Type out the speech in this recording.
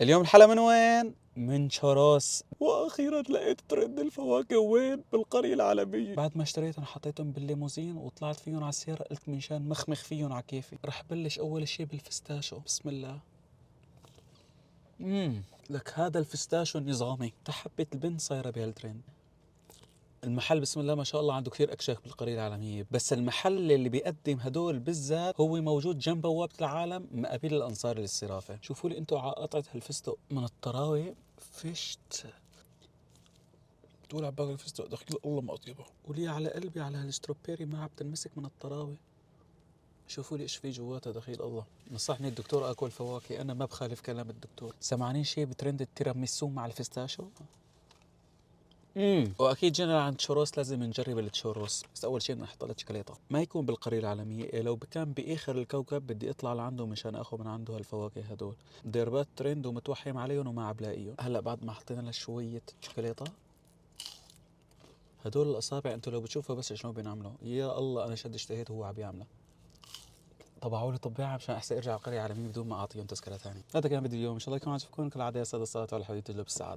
اليوم الحلا من وين؟ من شروس. واخيرا لقيت ترند الفواكه وين؟ بالقرية العالمية. بعد ما اشتريتهم حطيتهم بالليموزين وطلعت فيهم على السيارة، قلت منشان مخمخ فيهم على كيفي رح بلش اول شي بالفستاشو. بسم الله. لك هذا الفستاشو نظامي. حبيت البنت صايرة بهالترند. المحل بسم الله ما شاء الله عنده كثير أكشاك بالقرية العالمية، بس المحل اللي بيقدم هدول بالذات هو موجود جنب بوابة العالم مقابل الأنصار للصرافة. شوفوا لي أنتوا على قطعة هالفستق من الطراوة. فشت بتقول عباقي الفستق دخيل الله ما أطيبه. ولي على قلبي على هالستروبيري ما عم تنمسك من الطراوة. شوفوا لي ايش في جواتها دخيل الله. نصحني الدكتور اكل فواكه، انا ما بخالف كلام الدكتور. سمعانين شيء بترند التيراميسو مع الفستاشو؟ واكيد جينا عند شوروس لازم نجرب التشوروس، بس اول شيء نحط له شوكولاته. ما يكون بالقريه العالميه، لو كان باخر الكوكب بدي اطلع لعنده مشان اخذ من عنده هالفواكه هدول. ديربات ترند ومتوحم عليهم وما عبلاقيهم. هلا بعد ما حطينا له شويه شوكولاته، هدول الاصابع انتوا لو بتشوفوا بس شلون بينعملوا، يا الله انا شد اشتهيت وهو عم بيعمله. طبعوا لي طباعه مشان احسن ارجع القريه العالميه بدون ما اعطيهم تذكره ثانيه. هذا كان فيديو اليوم، ان شاء الله يكون عجبكم. كالعاده يا ساده الصلاه على الحبيب تجلب السعاده.